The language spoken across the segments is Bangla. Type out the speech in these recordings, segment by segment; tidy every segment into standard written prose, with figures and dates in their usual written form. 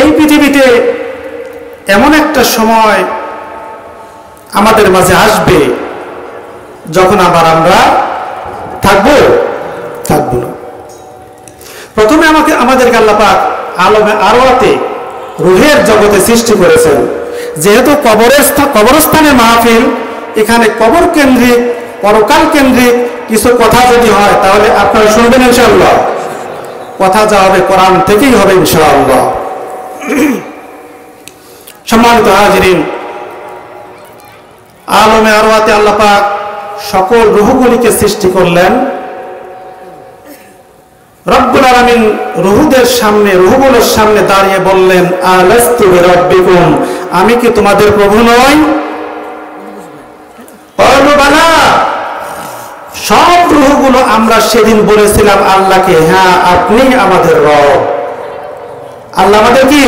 এই পৃথিবীতে এমন একটা সময় আমাদের মাঝে আসবে যখন আবার আমরা থাকবো না। প্রথমে আমাদেরকে আল্লাহ পাক আলমে আরওয়াতে রূহের জগতে সৃষ্টি করেছেন। যেহেতু কবরস্থানের মাহফিল, এখানে কবর কেন্দ্রিক, পরকাল কেন্দ্রিক কিছু কথা যদি হয় তাহলে আপনারা শুনবেন ইনশাআল্লাহ। কথা যা হবে কোরআন থেকেই হবে ইনশাআল্লাহ। সম্মানিত হাজিরিন, আলমে আরওয়াতে আল্লাহ পাক সকল রূহগুলিকে সৃষ্টি করলেন। রব্বুল আলামিন রূহগুলোর সামনে দাঁড়িয়ে বললেন, আলাস্তু বিরাব্বিকুম, আমি কি তোমাদের প্রভু নই? ক্বালু বালা। সব রূহগুলো আমরা সেদিন বলেছিলাম আল্লাহকে, হ্যাঁ আপনি আমাদের রব। আল্লাহ আমাদের কি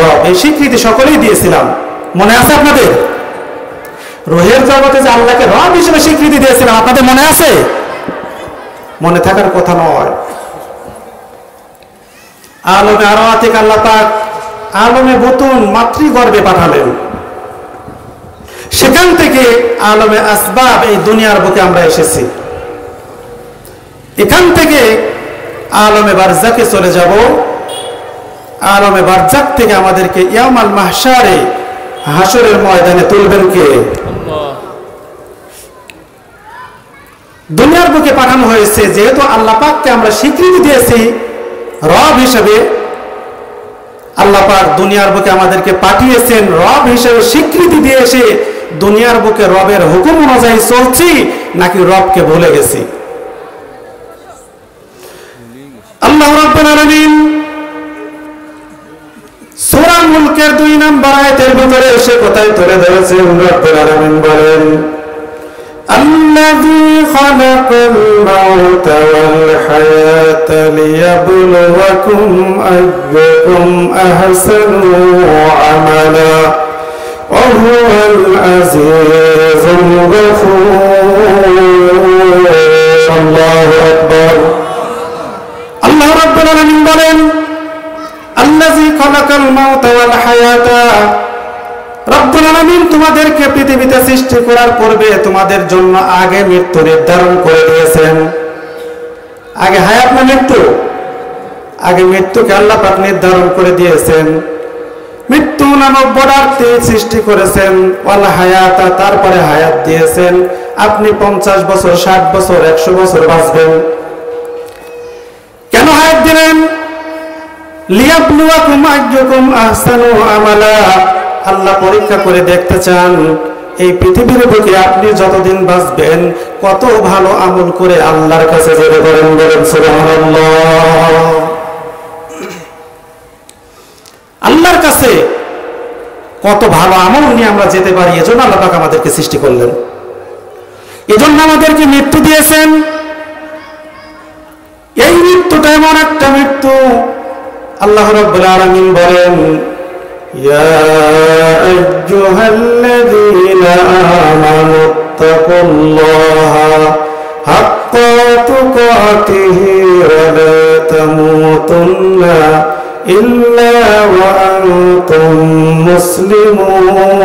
রব, এই স্বীকৃতি সকলেই দিয়েছিলাম। মনে আছে আপনাদের? রূহের জগতে যে আল্লাহকে রব হিসেবে স্বীকৃতি দিয়েছিলাম, আপনাদের মনে আছে? মনে থাকার কথা নয়। আলমে আরওয়াহ থেকে আল্লাহ পাক আলমে বুতুন মাতৃগর্ভে পাঠালেন। সেখান থেকে আলমে আসবাব এই দুনিয়ার বুকে আমরা এসেছি। এখান থেকে আলমে বারজাকে চলে যাব। আলমে বারজাক থেকে আমাদেরকে ইয়াউমাল মাহশারে, হাসরের ময়দানে তুলবেন কে? দুনিয়ার বুকে পাঠানো হয়েছে। যেহেতু আল্লাহ পাককে আমরা স্বীকৃতি দিয়েছি রব হিসেবে, আল্লাহ পাক দুনিয়ার বুকে আমাদেরকে পাঠিয়েছেন রব হিসেবে স্বীকৃতি দিয়ে এসে দুনিয়ার বুকে রবের হুকুম অনুযায়ী চলছি নাকি রবকে ভুলে গেছি? আল্লাহ রাব্বুল আলামিন সূরা মুলকের 2 নম্বর আয়াতের ভিতরে এসে কোথায় তুলে ধরেছেন? রব্বুল আলামিন বলেন, الذي خلق الموت والحياة ليبلوكم أيكم أحسن عملا وهو العزيز الغفور. الله أكبر. الله رب العالمين বলেন, الذي خلق الموت والحياة, রব্বুল আলামিন তোমাদেরকে পৃথিবীতে সৃষ্টি করার পূর্বে তোমাদের জন্য আগে মৃত্যু নির্ধারণ করে দিয়েছেন। আগে হায়াত না মৃত্যু? আগে মৃত্যুকে আল্লাহ পাক নির্ধারণ করে দিয়েছেন। মৃত্যু নামক বর্ডারটি সৃষ্টি করেছেন। ওয়াল হায়াতা, তারপরে হায়াত দিয়েছেন। আপনি 50 বছর, 60 বছর, 100 বছর বাঁচবেন। কেন হায়াত দিলেন? লিয়াবলুয়াকুম আইয়ুকুম আহসানু আমালা, আল্লাহ পরীক্ষা করে দেখতে চান এই পৃথিবীর বুকে আপনি যতদিন বাঁচবেন কত ভালো আমল করে আল্লাহর কাছে যেতে পারেন। বলেন সুবহানাল্লাহ। আল্লাহর কাছে কত ভালো আমল নিয়ে আমরা যেতে পারি, এজন্য আল্লাহ পাক আমাদেরকে সৃষ্টি করলেন, এজন্য আমাদেরকে মৃত্যু দিয়েছেন। এই মৃত্যুটা এমন একটা মৃত্যু, আল্লাহ রাব্বুল আলামিন বলেন, يا أيها الذين آمنوا اتقوا الله حق تقاته ولا تموتن إلا وأنتم مسلمون.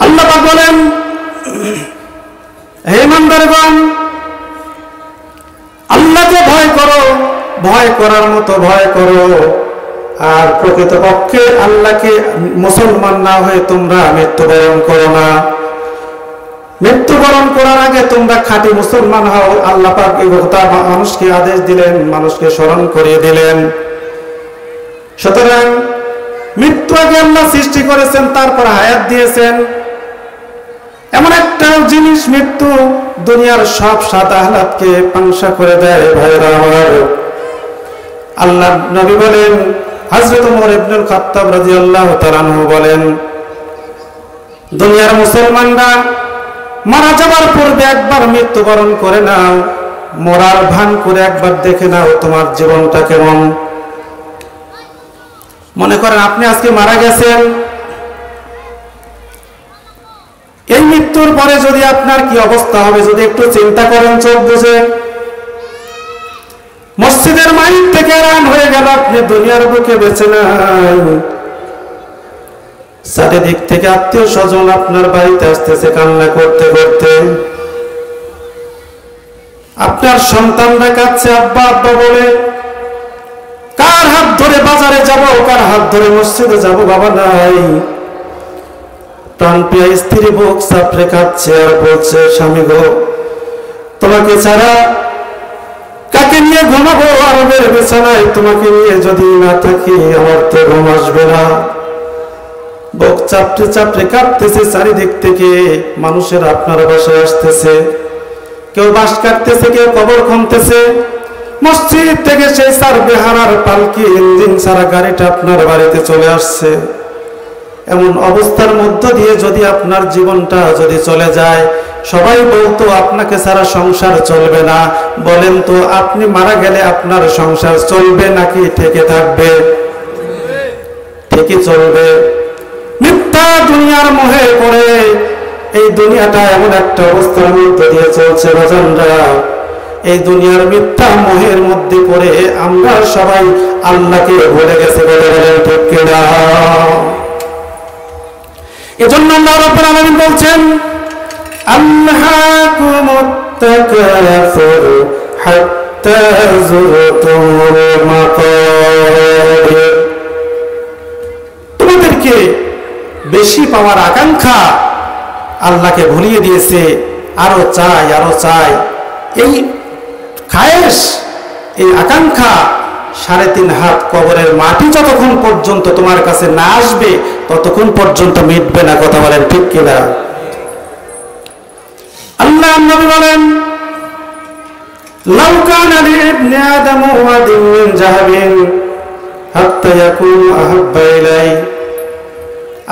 আল্লাহ পাক বলেন, হে ইমানদারগণ, আল্লাহকে ভয় করো, ভয় করার মতো ভয় করো, আর প্রকৃতপক্ষে আল্লাহকে মুসলমান না হয়ে তোমরা মৃত্যুবরণ করো না। মৃত্যুবরণ করার আগে তোমরা খাঁটি মুসলমান হও। আল্লাহ পাক এই কথা মানুষকে আদেশ দিলেন, মানুষকে স্মরণ করিয়ে দিলেন। সুতরাং মৃত্যু আগে আল্লাহ সৃষ্টি করেছেন, তারপর হায়াত দিয়েছেন। এমন একটা জিনিস মৃত্যু, দুনিয়ার সব স্বাদ আহ্লাদকে পাংশা করে দেয়। ভাইরা আমার, আল্লাহ নবী বলেন, হযরত ওমর ইবনুল খাত্তাব রাদিয়াল্লাহু তাআলা আনহু বলেন, দুনিয়ার মুসলমানরা মারা যাবার পূর্বে একবার মৃত্যুবরণ করে নাও, মরার ভান করে একবার দেখে নাও তোমার জীবনটা কেমন। মনে করেন আপনি আজকে মারা গেছেন, এই মৃত্যুর পরে যদি আপনার কি অবস্থা হবে যদি একটু চিন্তা করেন চোখ বুঝে। মসজিদের মাইক থেকে রান হয়ে গেল, আপনি দুনিয়ার বুকে বেঁচে নাই। চারিদিক থেকে আত্মীয় স্বজন আপনার বাড়িতে আসতেছে কান্না করতে করতে। আপনার সন্তানরা কাঁদছে আব্বা আব্বা বলে। কার হাত ধরে বাজারে যাব, কার হাত ধরে মসজিদে যাব, বাবা নাই। প্রাণপ্রিয়া স্ত্রী বুক চাপড়ে কাঁদছে আর বলছে, স্বামী গো, তোমাকে ছাড়া কাকে নিয়ে ঘুমাবো আরবের বিছানায়? তোমাকে নিয়ে যদি না থাকি আমার তো ঘুম আসবে না। বুক চাপড়ে চাপড়ে কাঁদতেছে। চারিদিক থেকে মানুষের আপনার বাসায় আসতেছে, কেউ বাঁশ কাটতেছে, কেউ কবর খুঁড়তেছে। মসজিদ থেকে সেই সার বেহারার পালকি ইঞ্জিন সারা গাড়িটা আপনার বাড়িতে চলে আসছে। এমন অবস্থার মধ্য দিয়ে যদি আপনার জীবনটা যদি চলে যায়, সবাই বলতো আপনাকে ছাড়া সংসার চলবে না। বলেন তো, আপনি মারা গেলে আপনার সংসার চলবে নাকি ঠেকে থাকবে? ঠিকই চলবে। মিথ্যা দুনিয়ার মোহে পড়ে এই দুনিয়াটা এমন একটা অবস্থার মধ্যে দিয়ে চলছে বাজানরা। এই দুনিয়ার মিথ্যা মোহের মধ্যে পড়ে আমরা সবাই আল্লাহকে ভুলে গেছে বলে বলেন ঠিক কিনা? এজন্য আল্লাহ রাব্বুল আলামিন বলছেন, আল্লাহকুমুত তাকাসুর হাত্তা যুরতুমুল মাকাবির। তোমাদেরকে বেশি পাওয়ার আকাঙ্ক্ষা আল্লাহকে ভুলিয়ে দিয়েছে। আরো চাই, আরো চাই, এই খায়েশ, এই আকাঙ্ক্ষা 3.5 হাত কবরের মাটি যতক্ষণ পর্যন্ত তোমার কাছে না আসবে ততক্ষণ পর্যন্ত মিটবে না। কথা বলেন ঠিক কিনা? আল্লাহ নবী বলেন, লাউ কানা লিবনি আদম ওয়াদিন মিন যাহাবিন হাত্তা ইয়াকুন আহাব্বা ইলাই।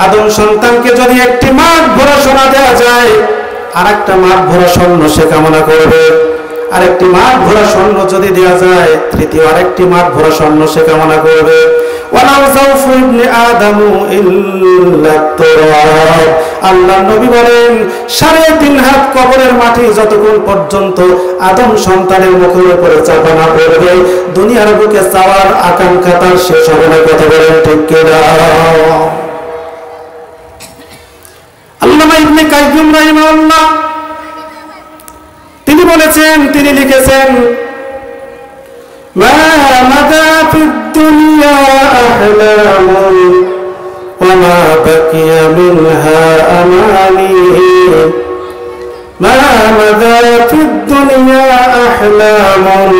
আদম সন্তানকে যদি একটি মাঠ ভরা সোনা দেওয়া যায়, আর একটা মাঠ ভরা স্বর্ণ সে কামনা করবে। আরেকটি মাঠ ভরা স্বর্ণ যদি দেওয়া যায়, তৃতীয় আরেকটি মাঠ ভরা স্বর্ণ সে কামনা করবে। ওয়ালাউ যাওফু ইবনে আদম ইল্লা তুরাব। আল্লাহ নবী বলেন, 3.5 হাত কবরের মাটি যতক্ষণ পর্যন্ত আদম সন্তানের মুখের উপরে চাপা না পড়বে, দুনিয়ার বুকে চাওয়ার আকাঙ্ক্ষা তার শেষ হবে না। কথা বলেন ঠিক কিনা? আল্লামা ইবনে কাইয়্যিম রাহিমাহুল্লাহ তিনি বলেছেন, তিনি লিখেছেন, মা মাদা ফিদ দুনিয়া আহলামুন ওয়া মা বাকিয়া মিনহা আমানি। মা মাদা ফিদ দুনিয়া আহলামুন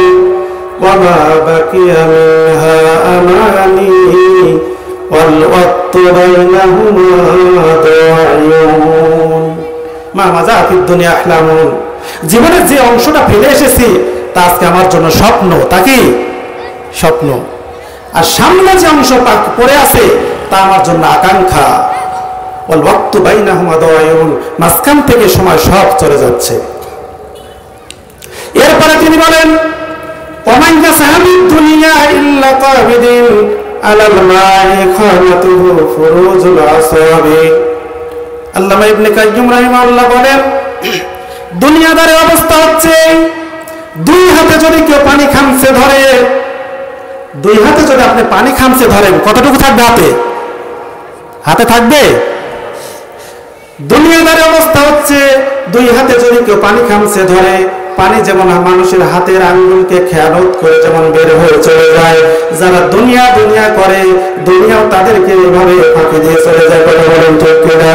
ওয়া মা বাকিয়া মিনহা আমানি ওয়াল ওয়াক্তু বাইনাহুমা দাইয়ুন। মা মাদা ফিদ দুনিয়া আহলামুন, জীবনের যে অংশটা ফেলে এসেছি তা আজকে আমার জন্য স্বপ্ন। তা কি স্বপ্ন? আর সামনে যে অংশ পড়ে আছে তা আমার জন্য আকাঙ্ক্ষা। ওয়াল ওয়াক্তু বাইনাহুমা দাইয়ুন, মাঝখান থেকে সময় সব চলে যাচ্ছে। এরপরে তিনি বলেন, ওমান ইয়াসহাবিদ দুনিয়া ইল্লা কাবিদিন আলাল মা'i খানাতুহু ফুরুজুল আসাবি। আল্লামা ইবনে কাইয়্যিম রাহিমাহুল্লাহ বলেন, দুনিয়াদারের অবস্থা হচ্ছে, 2 হাতে যদি কেউ পানি খামছে ধরে, 2 হাতে যদি আপনি পানি খামছে ধরেন, কতটুকু থাকবে হাতে? হাতে থাকবে? দুনিয়াদারের অবস্থা হচ্ছে, 2 হাতে যদি কেউ পানি খামছে ধরে, পানি যেমন মানুষের হাতের আঙ্গুলকে খেয়ানত করে যেমন বের হয়ে চলে যায়, যারা দুনিয়া দুনিয়া করে দুনিয়াও তাদেরকে এভাবে ফাঁকি দিয়ে চলে যায়। বলে বলেন ঠিক কিনা?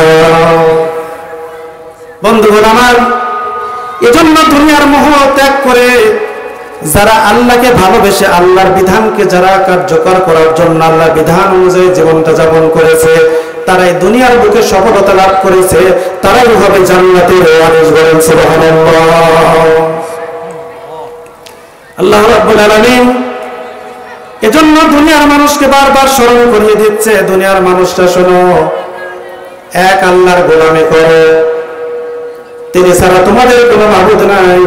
বন্ধুগণ আমার, এজন্য দুনিয়ার মোহ ত্যাগ করে যারা আল্লাহকে ভালোবেসে আল্লাহর বিধানকে যারা কার্যকর করার জন্য আল্লাহর বিধান অনুযায়ী জীবনটা যাপন করেছে, তারাই দুনিয়ার বুকে সফলতা লাভ করেছে, তারাই হবে জান্নাতের ওয়ারিস। বলেন সুবহানাল্লাহ। আল্লাহ রাব্বুল আলামিন এজন্য দুনিয়ার মানুষকে বারবার স্মরণ করিয়ে দিচ্ছে, দুনিয়ার মানুষটা শোনো, এক আল্লাহর গোলামি করো, তিনি ছাড়া তোমাদের কোনো মাবুদ নাই।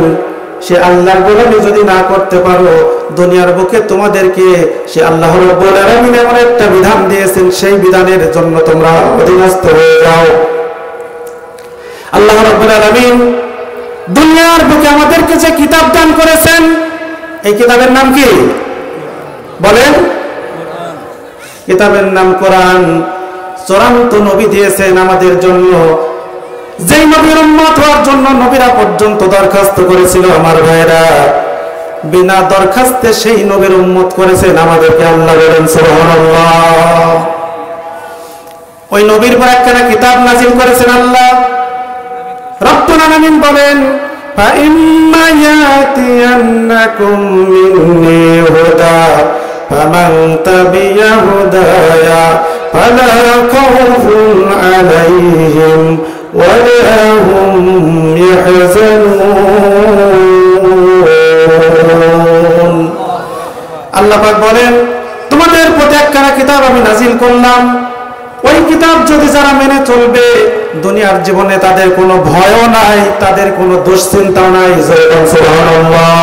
সে আল্লাহর গোলামি যদি না করতে পারো, দুনিয়ার বুকে তোমাদেরকে সে আল্লাহ রাব্বুল আলামিন এমন একটা বিধান দিয়েছেন, সেই বিধানের জন্য তোমরা অধীনস্থ হয়ে যাও। আল্লাহ রাব্বুল আলামিন দুনিয়ার বুকে আমাদেরকে যে কিতাব দান করেছেন, এই কিতাবের নাম কি বলেন? কিতাবের নাম কোরআন। চূড়ান্ত নবী দিয়েছেন আমাদের জন্য, যেই নবীর উম্মত হওয়ার জন্য নবীরা পর্যন্ত দরখাস্ত করেছিল। আমার ভাইরা, বিনা দরখাস্তে সেই নবীর উম্মত করেছেন আমাদেরকে। আল্লাহ বলেন সুবহানাল্লাহ। ওই নবীর পর একখানা কিতাব নাজিল করেছেন আল্লাহ রব্বুল আলামিন বলেন, ফাইম্মা ইয়াতিয়ান্নাকুম মিন্নি হুদা ফামান তাবিয়া হুদায়া ফালা খাউফুন আলাইহিম ওয়ালা হুম ইয়াহজানুন। আল্লাহ পাক বলেন, তোমাদের প্রতি একখানা কিতাব আমি নাজিল করলাম, ওই কিতাব যদি যারা মেনে চলবে দুনিয়ার জীবনে তাদের কোনো ভয়ও নাই, তাদের কোনো দুশ্চিন্তাও নাই। সুবহানাল্লাহ।